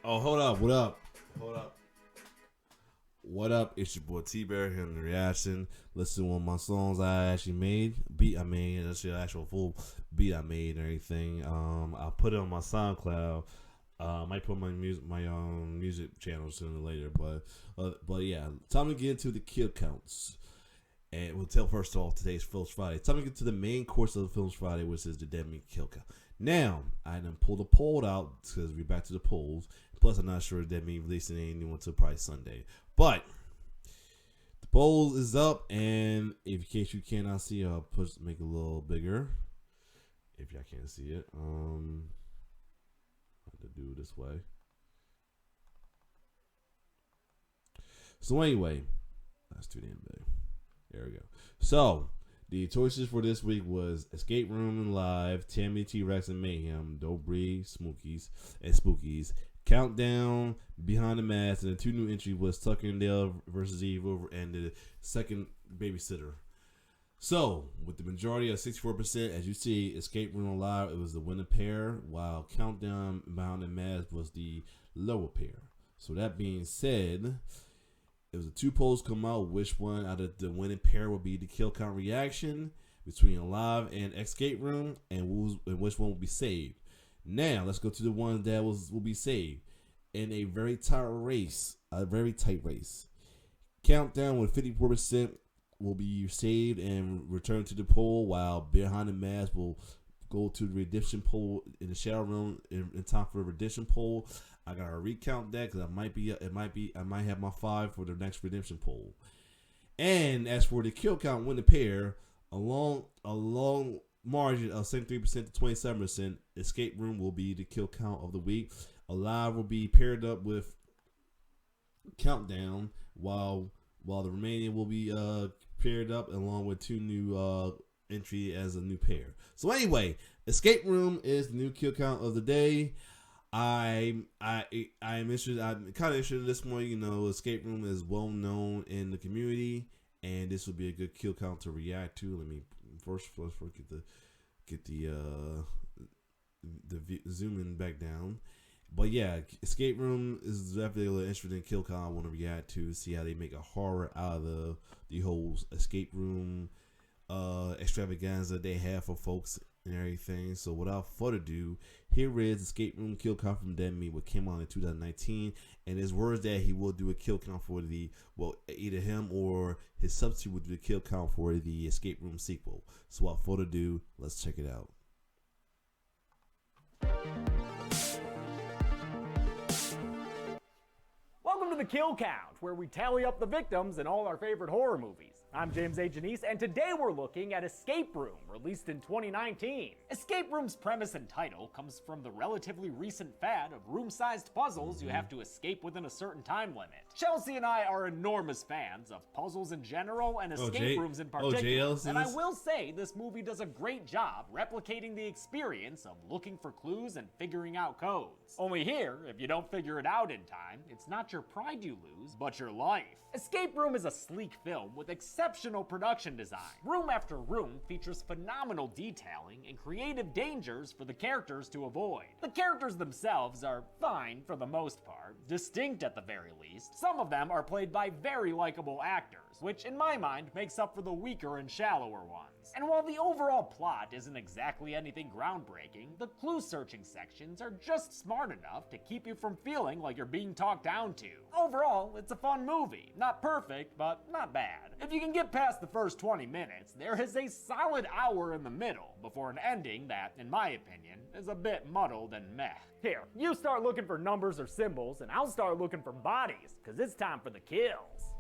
Oh, hold up. What up? Hold up. What up? It's your boy T-Bear here in the reaction. Listen to one of my songs I actually made. Beat I made. That's the actual full beat I made and everything. I'll put it on my SoundCloud. I might put my music channel sooner or later. But yeah, time to get into the kill counts. And we'll tell first of all today's Films Friday. Time to get to the main course of the Films Friday, which is the Dead Meat kill count. Now, I done pulled a poll out because we're back to the polls. Plus, I'm not sure if Dead Meat releasing anything until probably Sunday. But the poll is up, and in case you cannot see, I'll make it a little bigger. If y'all can't see it, I have to do it this way. So anyway, that's too damn big. There we go. So the choices for this week was Escape Room and Live, Tammy T-Rex and Mayhem, Don't Breathe, Spookies, Countdown, Behind the Mask, and the two new entries was Tucker and Dale versus Evil and the second Babysitter. So with the majority of 64%, as you see, Escape Room and Live, it was the winning pair, while Countdown Behind the Mask was the lower pair. So that being said, it was the two polls come out. Which one out of the winning pair will be the kill count reaction between Alive and Escape Room, and which one will be saved? Now let's go to the one that will be saved in a very tight race. Countdown with 54% will be saved and return to the poll, while Behind the Mask will go to the redemption poll in the shadow room in time for the redemption poll. I gotta recount that because I might have my 5 for the next redemption poll. And as for the kill count winning pair, a long margin of 73% to 27%, Escape Room will be the kill count of the week. Alive will be paired up with Countdown, while the remaining will be paired up along with two new entry as a new pair. So anyway, Escape Room is the new kill count of the day. I'm interested. I'm kind of interested in this one. You know, Escape Room is well known in the community, and this would be a good kill count to react to. Let me first get the zooming back down. But yeah, Escape Room is definitely an interesting kill count I want to react to. See how they make a horror out of the whole Escape Room extravaganza they have for folks and everything. So without further ado, here is Escape Room kill count from Dead Meat, what came out in 2019, and his words that he will do a kill count for either him or his substitute will do a kill count for the Escape Room sequel. So without further ado, let's check it out. Welcome to the Kill Count, where we tally up the victims in all our favorite horror movies. I'm James A. Janice, and today we're looking at Escape Room, released in 2019. Escape Room's premise and title comes from the relatively recent fad of room-sized puzzles you have to escape within a certain time limit. Chelsea and I are enormous fans of puzzles in general and escape rooms in particular, and I will say this movie does a great job replicating the experience of looking for clues and figuring out codes. Only here, if you don't figure it out in time, it's not your pride you lose, but your life. Escape Room is a sleek film with exceptional production design. Room after room features phenomenal detailing and creative dangers for the characters to avoid. The characters themselves are fine for the most part, distinct at the very least. Some of them are played by very likable actors, which in my mind makes up for the weaker and shallower ones. And while the overall plot isn't exactly anything groundbreaking, the clue-searching sections are just smart enough to keep you from feeling like you're being talked down to. Overall, it's a fun movie. Not perfect, but not bad. If you can get past the first 20 minutes, there is a solid hour in the middle before an ending that, in my opinion, is a bit muddled and meh. Here, you start looking for numbers or symbols, and I'll start looking for bodies, because it's time for the kills.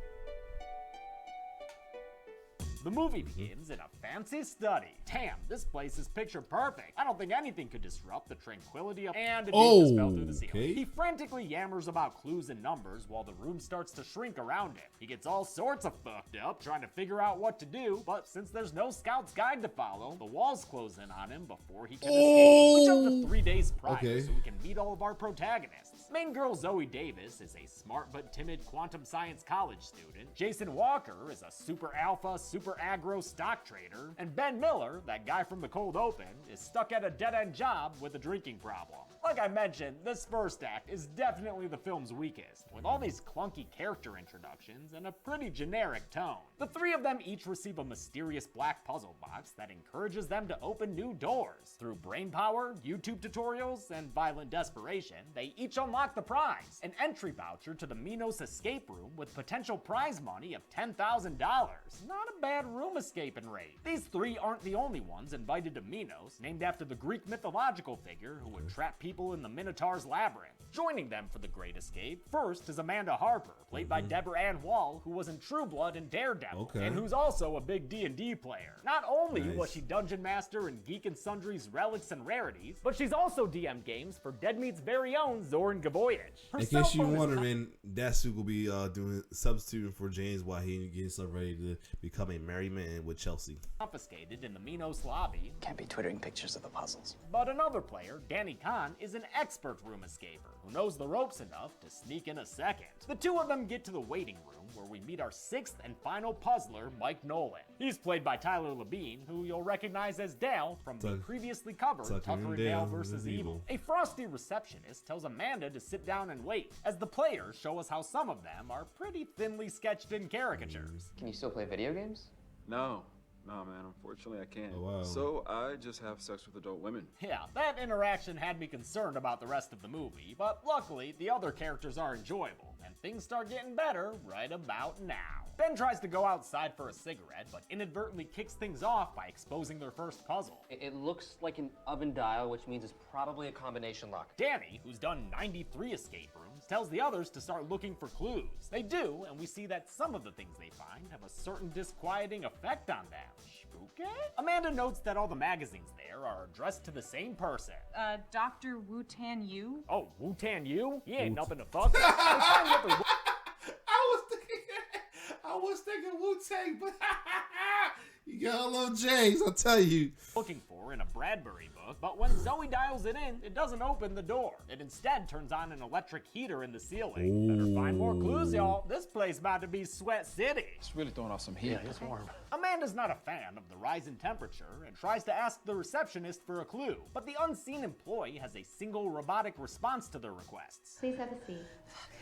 The movie begins in a fancy study. Damn, this place is picture perfect. I don't think anything could disrupt the tranquility of and it just fell through the ceiling. Okay. He frantically yammers about clues and numbers while the room starts to shrink around him. He gets all sorts of fucked up trying to figure out what to do, but since there's no scout's guide to follow, the walls close in on him before he can escape. We jump to 3 days prior so we can meet all of our protagonists. Main girl Zoe Davis is a smart but timid quantum science college student. Jason Walker is a super alpha, super aggro stock trader, and Ben Miller, that guy from the cold open, is stuck at a dead-end job with a drinking problem. Like I mentioned, this first act is definitely the film's weakest, with all these clunky character introductions and a pretty generic tone. The three of them each receive a mysterious black puzzle box that encourages them to open new doors. Through brainpower, YouTube tutorials, and violent desperation, they each unlock the prize, an entry voucher to the Minos escape room with potential prize money of $10,000. Not a bad room escaping rate. These three aren't the only ones invited to Minos, named after the Greek mythological figure who would trap people in the Minotaur's labyrinth. Joining them for the Great Escape, first is Amanda Harper, played by Deborah Ann Wall, who was in True Blood and Daredevil, and who's also a big D&D player. Not only was she Dungeon Master in Geek and Sundry's Relics and Rarities, but she's also DM'd games for Dead Meat's very own Zoran Gavoyage. In case you're wondering, that's who will be doing substituting for James while he getting himself ready to become a married man with Chelsea. Confiscated in the Minos lobby. Can't be twittering pictures of the puzzles. But another player, Danny Kahn, is an expert room escaper who knows the ropes enough to sneak in a second. The two of them get to the waiting room where we meet our sixth and final puzzler, Mike Nolan. He's played by Tyler Labine, who you'll recognize as Dale from the previously covered Tucker and Dale vs. Evil. A frosty receptionist tells Amanda to sit down and wait, as the players show us how some of them are pretty thinly sketched in caricatures. Can you still play video games? No, man, unfortunately I can't. Oh, wow. So I just have sex with adult women. Yeah, that interaction had me concerned about the rest of the movie, but luckily the other characters are enjoyable, and things start getting better right about now. Ben tries to go outside for a cigarette, but inadvertently kicks things off by exposing their first puzzle. It looks like an oven dial, which means it's probably a combination lock. Danny, who's done 93 escape rooms, tells the others to start looking for clues. They do, and we see that some of the things they find have a certain disquieting effect on them. Spooky? Amanda notes that all the magazines there are addressed to the same person. Dr. WOOTAN Yu? Oh, WOOTAN Yu? He ain't nothing to fuck with. They find what they're I was thinking Wu-Tang, but you gotta love James, I'll tell you. looking for in a Bradbury book, but when Zoe dials it in, it doesn't open the door. It instead turns on an electric heater in the ceiling. Better find more clues, y'all. This place about to be Sweat City. It's really throwing off some heat. Yeah, it's warm. Amanda's not a fan of the rise in temperature and tries to ask the receptionist for a clue, but the unseen employee has a single robotic response to their requests. Please have a seat.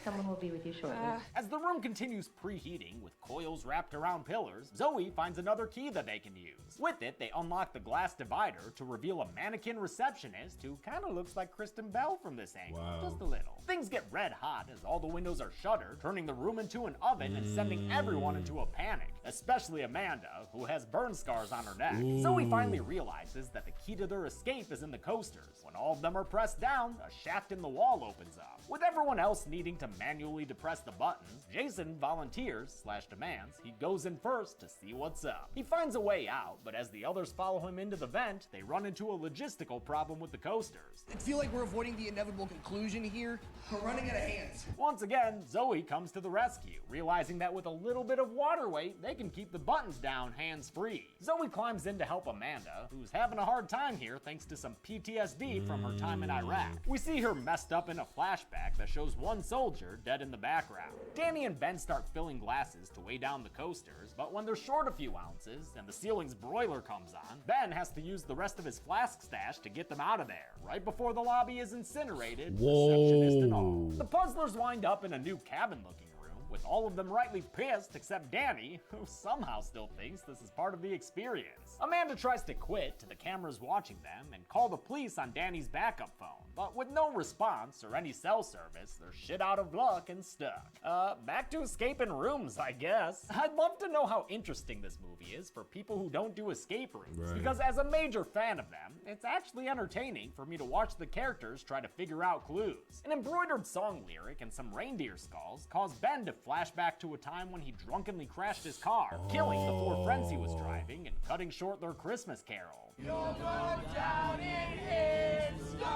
Someone will be with you shortly. As the room continues preheating with coils wrapped around pillars, Zoe finds another key that they can use. With it, they unlock the glass divider to reveal a mannequin receptionist who kind of looks like Kristen Bell from this angle, just a little. Things get red hot as all the windows are shuttered, turning the room into an oven and sending everyone into a panic, especially Amanda, who has burn scars on her neck. Zoe finally realizes that the key to their escape is in the coasters. When all of them are pressed down, a shaft in the wall opens up. With everyone else needing to manually depress the buttons, Jason volunteers/demands he goes in first to see what's up. He finds a way out, but as the others follow him into the vent, they run into a logistical problem with the coasters. I feel like we're avoiding the inevitable conclusion here. We're running out of hands. Once again, Zoe comes to the rescue, realizing that with a little bit of water weight, they can keep the buttons down hands-free. Zoe climbs in to help Amanda, who's having a hard time here thanks to some PTSD from her time in Iraq. We see her messed up in a flashback that shows one soldier dead in the background. Danny and Ben start filling glasses to weigh down the coasters, but when they're short a few ounces and the ceiling's broiler comes on, Ben has to use the rest of his flask stash to get them out of there, right before the lobby is incinerated, receptionist and all. The puzzlers wind up in a new cabin-looking room, with all of them rightly pissed except Danny, who somehow still thinks this is part of the experience. Amanda tries to quit to the cameras watching them and call the police on Danny's backup phone, but with no response or any cell service, they're shit out of luck and stuck. Back to escaping rooms, I guess. I'd love to know how interesting this movie is for people who don't do escape rooms, because as a major fan of them, it's actually entertaining for me to watch the characters try to figure out clues. An embroidered song lyric and some reindeer skulls cause Ben to flash back to a time when he drunkenly crashed his car, killing the 4 friends he was driving and cutting short their Christmas carol. You'll go down in history.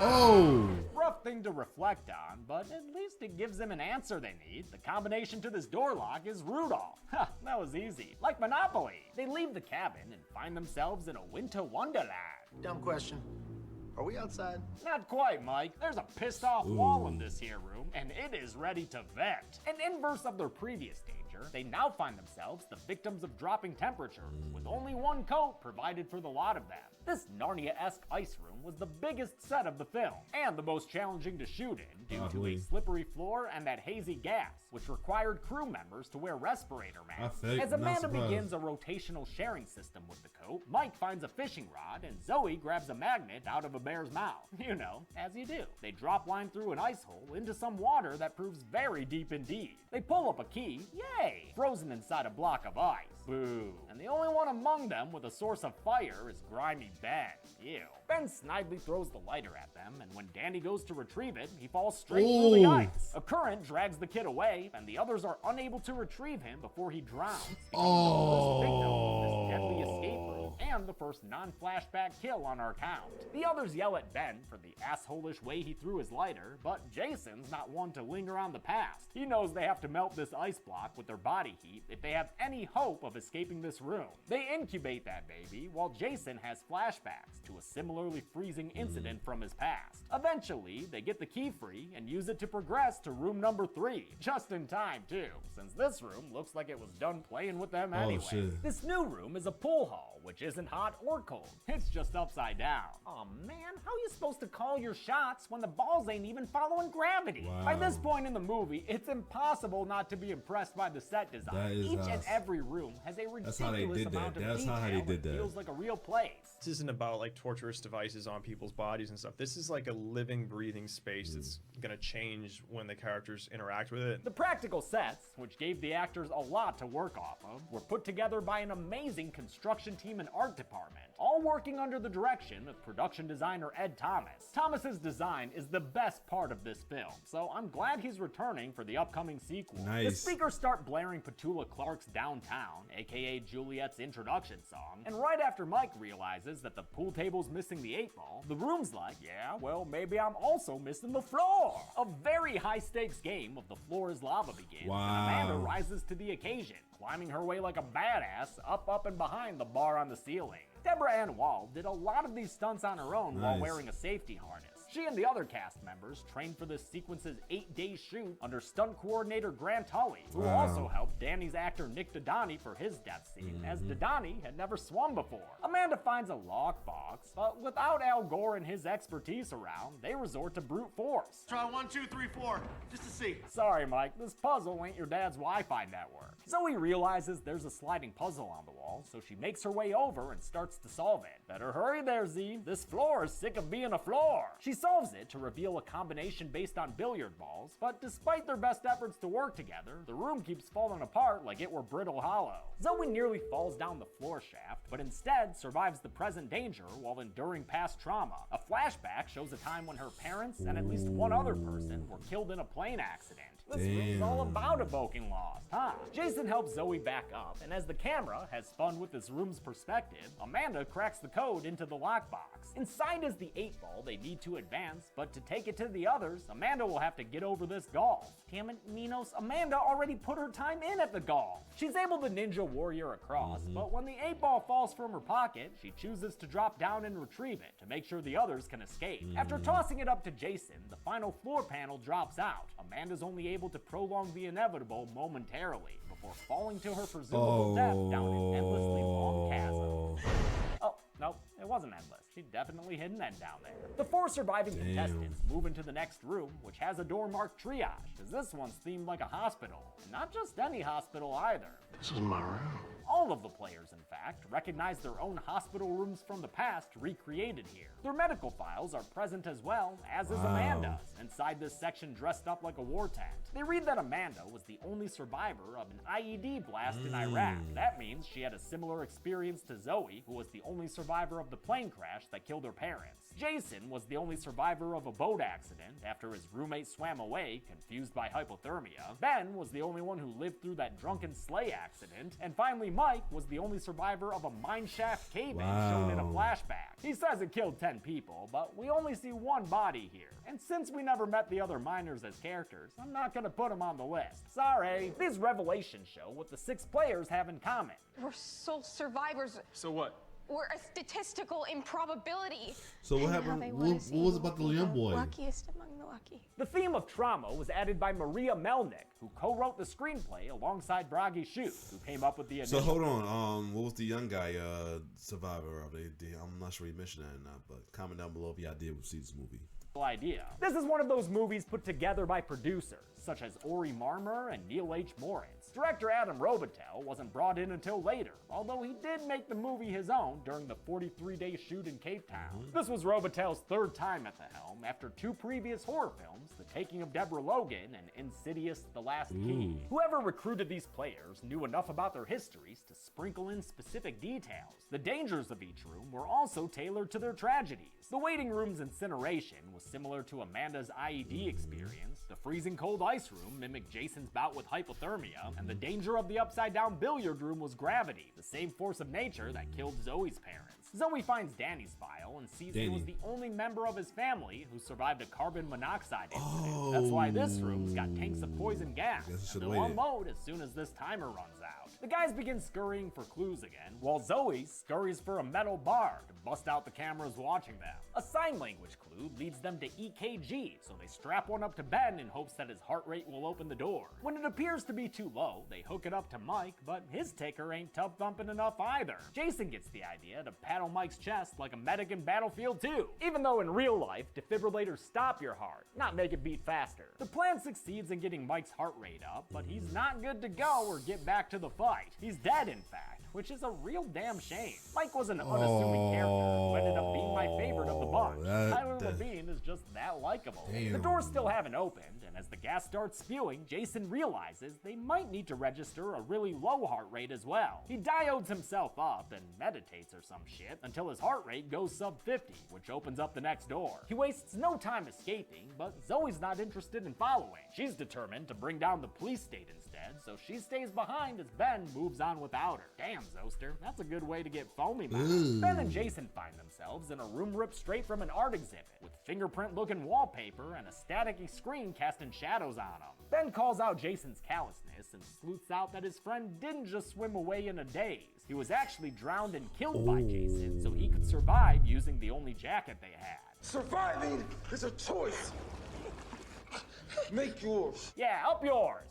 Oh! Rough thing to reflect on, but at least it gives them an answer they need. The combination to this door lock is Rudolph. Ha, that was easy. Like Monopoly. They leave the cabin and find themselves in a winter wonderland. Dumb question. Are we outside? Not quite, Mike. There's a pissed off wall in this here room, and it is ready to vent. An inverse of their previous danger, Chapter, they now find themselves the victims of dropping temperatures, with only one coat provided for the lot of them. This Narnia-esque ice room was the biggest set of the film, and the most challenging to shoot in due to a slippery floor and that hazy gas, which required crew members to wear respirator masks. As Amanda begins a rotational sharing system with the coat, Mike finds a fishing rod, and Zoe grabs a magnet out of a bear's mouth. You know, as you do. They drop line through an ice hole into some water that proves very deep indeed. They pull up a key, yay, frozen inside a block of ice. Boo. And the only one among them with a source of fire is grimy Ben. Ew. Ben snidely throws the lighter at them, and when Danny goes to retrieve it, he falls straight through the ice. A current drags the kid away, and the others are unable to retrieve him before he drowns, becoming the first victim of this deadly escape room and the first non-flashback kill on our count. The others yell at Ben for the asshole-ish way he threw his lighter, but Jason's not one to linger on the past. He knows they have to melt this ice block with their body heat if they have any hope of escaping this room. They incubate that baby, while Jason has flashbacks to a similarly freezing incident from his past. Eventually, they get the key free and use it to progress to room number 3. Just in time, too, since this room looks like it was done playing with them anyway. Shit. This new room is a pool hall, which isn't hot or cold. It's just upside down. Aw man, how are you supposed to call your shots when the balls ain't even following gravity? Wow. By this point in the movie, it's impossible not to be impressed by the set design. That is Each and us. every room has a ridiculous how they did that. amount of That's detail how they did that that. feels like a real place. This isn't about like torturous devices on people's bodies and stuff. This is like a living, breathing space that's gonna change when the characters interact with it. The practical sets, which gave the actors a lot to work off of, were put together by an amazing construction team and art department, all working under the direction of production designer Ed Thomas. Thomas's design is the best part of this film, so I'm glad he's returning for the upcoming sequel. Nice. The speakers start blaring Petula Clark's Downtown, aka Juliet's introduction song, and right after Mike realizes that the pool table's missing the 8-ball, the room's like, yeah, well, maybe I'm also missing the floor. A very high-stakes game of the floor is lava begins, and Amanda rises to the occasion, climbing her way like a badass up and behind the bar on the ceiling. Deborah Ann Wall did a lot of these stunts on her own while wearing a safety harness. She and the other cast members trained for this sequence's 8-day shoot under stunt coordinator Grant Tully, who also helped Danny's actor Nick Dodani for his death scene, as Dodani had never swum before. Amanda finds a lockbox, but without Al Gore and his expertise around, they resort to brute force. Try 1, 2, 3, 4, just to see. Sorry, Mike, this puzzle ain't your dad's Wi-Fi network. Zoe realizes there's a sliding puzzle on the wall, so she makes her way over and starts to solve it. Better hurry there, Z. This floor is sick of being a floor. She solves it to reveal a combination based on billiard balls, but despite their best efforts to work together, the room keeps falling apart like it were brittle hollow. Zoe nearly falls down the floor shaft, but instead survives the present danger while enduring past trauma. A flashback shows a time when her parents and at least one other person were killed in a plane accident. This room's all about evoking loss, huh? Jason helps Zoe back up, and as the camera has spun with this room's perspective, Amanda cracks the code into the lockbox. Inside is the 8-ball they need to advance, but to take it to the others, Amanda will have to get over this golf. Damn it, Minos, Amanda already put her time in at the golf. She's able to ninja warrior across, but when the 8-ball falls from her pocket, she chooses to drop down and retrieve it to make sure the others can escape. After tossing it up to Jason, the final floor panel drops out. Amanda's only able to prolong the inevitable momentarily before falling to her presumable death down an endlessly long chasm. Oh, no, it wasn't endless. She definitely hid an end down there. The 4 surviving contestants move into the next room, which has a door marked triage, as this one's themed like a hospital. And not just any hospital either. This is my room. All of the players, in fact, recognize their own hospital rooms from the past recreated here. Their medical files are present as well, as is Amanda's, inside this section dressed up like a war tent. They read that Amanda was the only survivor of an IED blast in Iraq. That means she had a similar experience to Zoe, who was the only survivor of the plane crash that killed her parents. Jason was the only survivor of a boat accident after his roommate swam away, confused by hypothermia. Ben was the only one who lived through that drunken sleigh accident. And finally, Mike was the only survivor of a mineshaft cave-in shown in a flashback. He says it killed 10 people, but we only see one body here. And since we never met the other miners as characters, I'm not gonna put them on the list. Sorry. These revelations show what the 6 players have in common. We're sole survivors. So what? We're a statistical improbability. So what happened? What was about the young boy? Luckiest among the lucky. Rocky. The theme of trauma was added by Maria Melnick, who co-wrote the screenplay alongside Bragi Schutz, who came up with the initial. So hold on, what was the young guy survivor of it? I'm not sure you mentioned that or not, but comment down below if y'all did see this movie. Idea. This is one of those movies put together by producers such as Ori Marmer and Neil H. Moritz. Director Adam Robitel wasn't brought in until later, although he did make the movie his own during the 43-day shoot in Cape Town. This was Robitel's third time at the helm after two previous horror films, The Taking of Deborah Logan and Insidious: The Last Key. Whoever recruited these players knew enough about their histories to sprinkle in specific details. The dangers of each room were also tailored to their tragedies. The waiting room's incineration was similar to Amanda's IED experience, the freezing cold ice room mimicked Jason's bout with hypothermia, and the danger of the upside-down billiard room was gravity, the same force of nature that killed Zoe's parents. Zoe finds Danny's file and sees he was the only member of his family who survived a carbon monoxide incident. That's why this room's got tanks of poison gas, and they'll unload as soon as this timer runs out. The guys begin scurrying for clues again, while Zoe scurries for a metal bar to bust out the cameras watching them. A sign language clue leads them to EKG, so they strap one up to Ben in hopes that his heart rate will open the door. When it appears to be too low, they hook it up to Mike, but his ticker ain't tub thumping enough either. Jason gets the idea to paddle Mike's chest like a medic in Battlefield 2, even though in real life, defibrillators stop your heart, not make it beat faster. The plan succeeds in getting Mike's heart rate up, but he's not good to go or get back to the fight. He's dead, in fact, which is a real damn shame. Mike was an unassuming character who ended up being my favorite of the bunch. Tyler Levine is just that likable. The doors still haven't opened, and as the gas starts spewing, Jason realizes they might need to register a really low heart rate as well. He diodes himself up and meditates or some shit until his heart rate goes sub 50, which opens up the next door. He wastes no time escaping, but Zoe's not interested in following. She's determined to bring down the police state instead, so she stays behind as Ben moves on without her. Damn, Zoster, that's a good way to get foamy mouth. Ben and Jason find themselves in a room ripped straight from an art exhibit, with fingerprint-looking wallpaper and a staticky screen casting shadows on them. Ben calls out Jason's callousness and sleuths out that his friend didn't just swim away in a daze. He was actually drowned and killed by Jason so he could survive using the only jacket they had. Surviving is a choice. Make yours. Yeah, up yours.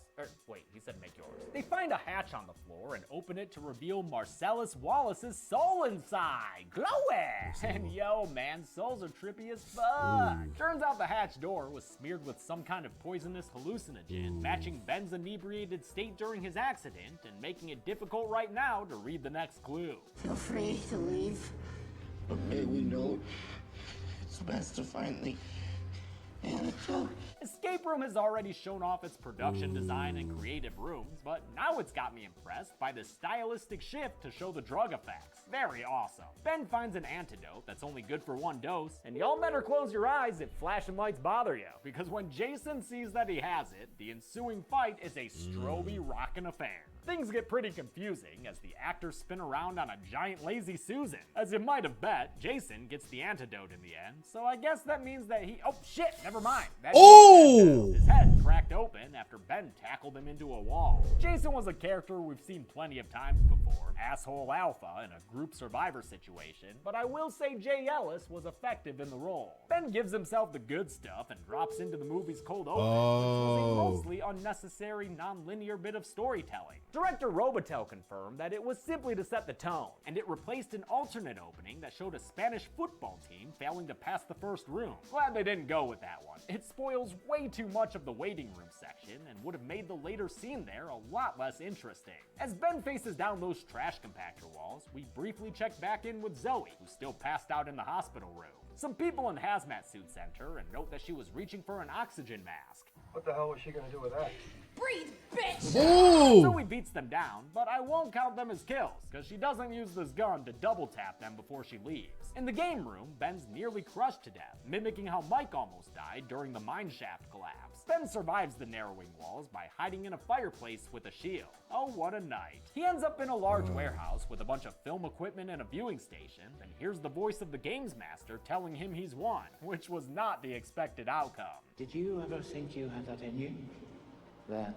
Wait, he said make yours. They find a hatch on the floor and open it to reveal Marcellus Wallace's soul inside. Glowing! And yo, man, souls are trippy as fuck. Turns out the hatch door was smeared with some kind of poisonous hallucinogen, matching Ben's inebriated state during his accident and making it difficult right now to read the next clue. Feel free to leave, but may we know it's best to find the antidote. Escape Room has already shown off its production design and creative rooms, but now it's got me impressed by the stylistic shift to show the drug effects. Very awesome. Ben finds an antidote that's only good for one dose, and y'all better close your eyes if flashing lights bother you, because when Jason sees that he has it, the ensuing fight is a stroby rockin' affair. Things get pretty confusing as the actors spin around on a giant lazy Susan. As you might have bet, Jason gets the antidote in the end, so I guess that means that he— oh shit, never mind. His head cracked open after Ben tackled him into a wall. Jason was a character we've seen plenty of times before, asshole alpha in a group survivor situation, but I will say Jay Ellis was effective in the role. Ben gives himself the good stuff and drops into the movie's cold open, which was a mostly unnecessary non-linear bit of storytelling. Director Robitel confirmed that it was simply to set the tone, and it replaced an alternate opening that showed a Spanish football team failing to pass the first room. Glad they didn't go with that one. It spoils way too much of the waiting room section and would have made the later scene there a lot less interesting. As Ben faces down those trash compactor walls, we briefly check back in with Zoe, who's still passed out in the hospital room. Some people in hazmat suits enter and note that she was reaching for an oxygen mask. What the hell was she gonna do with that? Breathe, bitch! Zoe beats them down, but I won't count them as kills, because she doesn't use this gun to double tap them before she leaves. In the game room, Ben's nearly crushed to death, mimicking how Mike almost died during the mineshaft collapse. Ben survives the narrowing walls by hiding in a fireplace with a shield. Oh, what a night. He ends up in a large warehouse with a bunch of film equipment and a viewing station, and hears the voice of the GAMESMASTER telling him he's won, which was not the expected outcome. Did you ever think you had that in you? That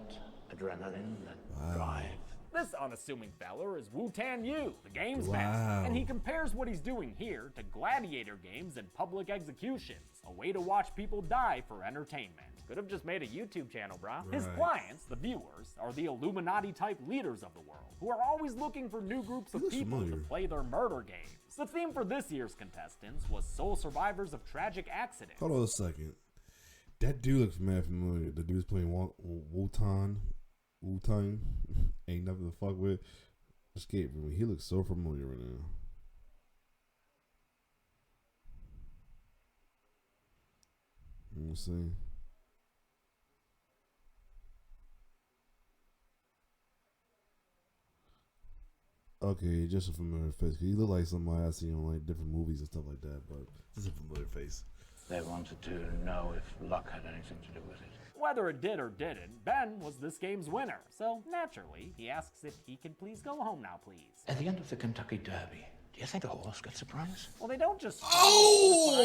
adrenaline, that drive? This unassuming feller is WOOTAN Yu, the games Wow. master, and he compares what he's doing here to gladiator games and public executions, a way to watch people die for entertainment. Could have just made a YouTube channel, brah. His Right. clients, the viewers, are the Illuminati-type leaders of the world, who are always looking for new groups of looks people to familiar. play their murder games. The theme for this year's contestants was sole survivors of tragic accidents. Hold on a second. That dude looks mad familiar. The dude's playing WOOTAN. Ain't nothing to fuck with. Escape room. He looks so familiar right now. Let me see. Okay, just a familiar face. He look like somebody I see on like different movies and stuff like that, but just a familiar face. They wanted to know if luck had anything to do with it. Whether it did or didn't, Ben was this game's winner. So, naturally, he asks if he can please go home now, please. At the end of the Kentucky Derby, do you think a horse gets a prize? Well, they don't just Oh!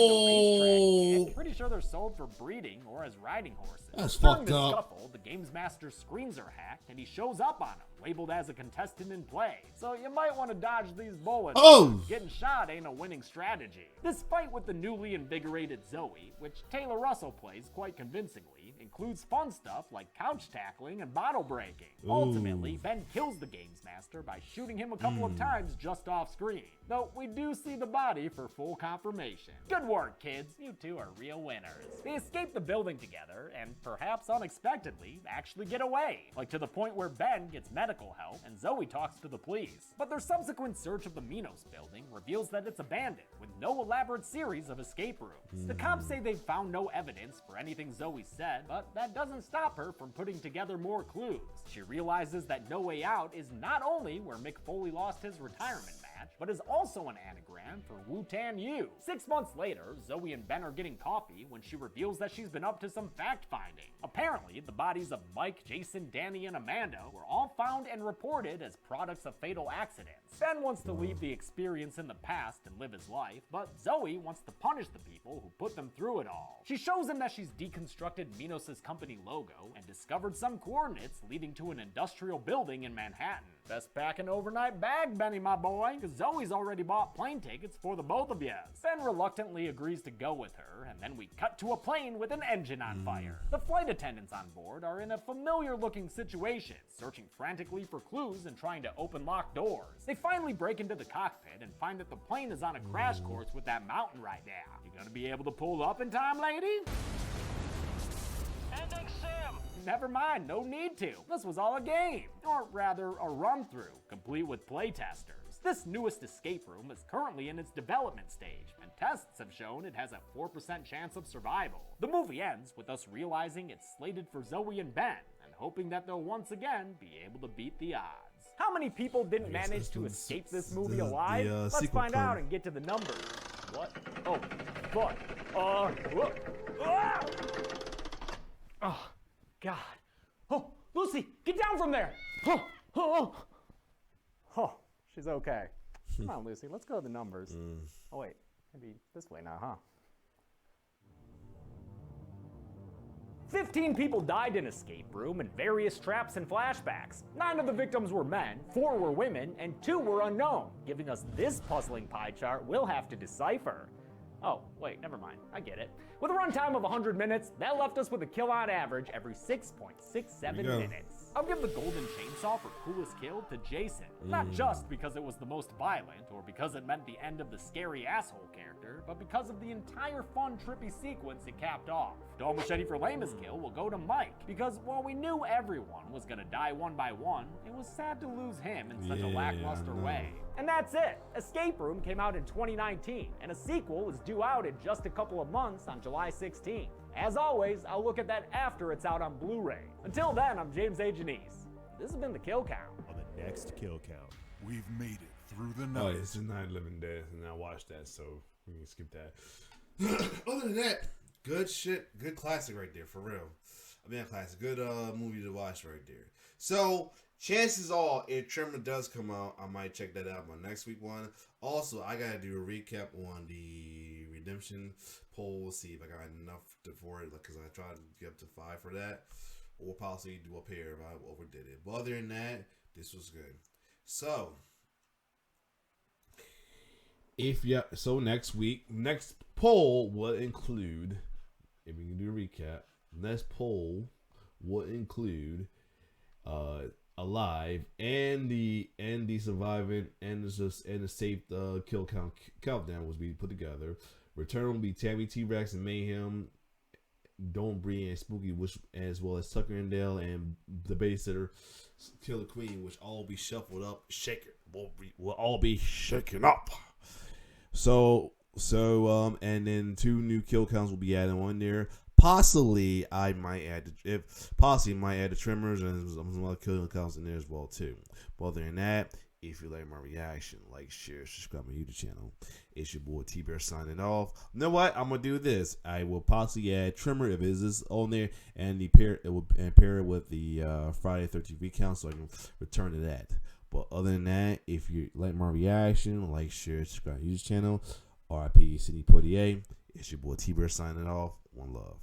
I'm pretty sure they're sold for breeding or as riding horses. That's During fucked the up. scuffle, the GAMESMASTER's screens are hacked and he shows up on them, labeled as a contestant in play. So you might want to dodge these bullets. Oh! Getting shot ain't a winning strategy. This fight with the newly invigorated Zoe, which Taylor Russell plays quite convincingly, includes fun stuff like couch tackling and bottle breaking. Ooh. Ultimately, Ben kills the GAMESMASTER by shooting him a couple of times just off screen. Though we do see the body for full confirmation. Good work, kids. You two are real winners. They escape the building together and, perhaps unexpectedly, actually get away. Like to the point where Ben gets medical help and Zoe talks to the police. But their subsequent search of the Minos building reveals that it's abandoned, with no elaborate series of escape rooms. The cops say they've found no evidence for anything Zoe said, but that doesn't stop her from putting together more clues. She realizes that No Way Out is not only where Mick Foley lost his retirement match, but is also an anagram for WOOTAN Yu. 6 months later, Zoe and Ben are getting coffee when she reveals that she's been up to some fact-finding. Apparently, the bodies of Mike, Jason, Danny, and Amanda were all found and reported as products of fatal accidents. Ben wants to leave the experience in the past and live his life, but Zoe wants to punish the people who put them through it all. She shows him that she's deconstructed Minos' company logo and discovered some coordinates leading to an industrial building in Manhattan. Best pack an overnight bag, Benny, my boy, because Zoe's already bought plane tickets for the both of you. Ben reluctantly agrees to go with her, and then we cut to a plane with an engine on fire. The flight attendants on board are in a familiar-looking situation, searching frantically for clues and trying to open locked doors. They finally break into the cockpit and find that the plane is on a crash course with that mountain right now. You gonna be able to pull up in time, lady? Ending sim! Never mind, no need to. This was all a game, or rather a run-through, complete with playtesters. This newest escape room is currently in its development stage, and tests have shown it has a 4% chance of survival. The movie ends with us realizing it's slated for Zoe and Ben, and hoping that they'll once again be able to beat the odds. How many people didn't manage to escape this movie alive? Let's find out and get to the numbers. What? Oh, fuck. Whoop. Ah! Oh, God. Oh, Lucy, get down from there. Oh, she's okay. Come on, Lucy, let's go to the numbers. Oh, wait, maybe this way now, huh? 15 people died in Escape Room in various traps and flashbacks. 9 of the victims were men, 4 were women, and 2 were unknown, giving us this puzzling pie chart we'll have to decipher. Oh, wait, never mind. I get it. With a runtime of 100 minutes, that left us with a kill on average every 6.67 minutes. I'll give the golden chainsaw for coolest kill to Jason. Not just because it was the most violent, or because it meant the end of the scary asshole character, but because of the entire fun, trippy sequence it capped off. Dull machete for lamest kill will go to Mike, because while we knew everyone was gonna die one by one, it was sad to lose him in such a lackluster way. And that's it! Escape Room came out in 2019, and a sequel is due out in just a couple of months on July 16th. As always, I'll look at that after it's out on Blu-ray. Until then, I'm James A. Janice. This has been The Kill Count. On the next Kill Count, we've made it through the Oh, night. it's a Night of the Living Dead, and I watched that, so we can skip that. Other than that, good shit, good classic right there, for real. I mean, a classic, good movie to watch right there. So, chances are, if Tremor does come out, I might check that out my next week one. Also, I gotta do a recap on the Redemption poll, see if I got enough for it, because I tried to get up to 5 for that, or possibly do a pair if I overdid it. But other than that, This was good. So, next week, next poll will include, if we can do a recap, next poll will include Alive and the Surviving and the safe kill countdown was being put together. Return will be Tammy T-Rex and Mayhem, Don't Breathe and Spooky, which as well as Tucker and Dale and the babysitter Killer Queen, which all be shuffled up, shaken. Will all be shaken up. So and then 2 new kill counts will be added on there. Possibly I might add the trimmers and some other kill counts in there as well too. But other than that, if you like my reaction, like, share, subscribe to my YouTube channel. It's your boy T-Bear signing off. You know what? I'm gonna do this. I will possibly add trimmer if it is on there, and pair it with the Friday 13th recount, so I can return to that. But other than that, if you like my reaction, like, share, subscribe to my YouTube channel. RIP City Poitier. It's your boy T-Bear signing off. One love.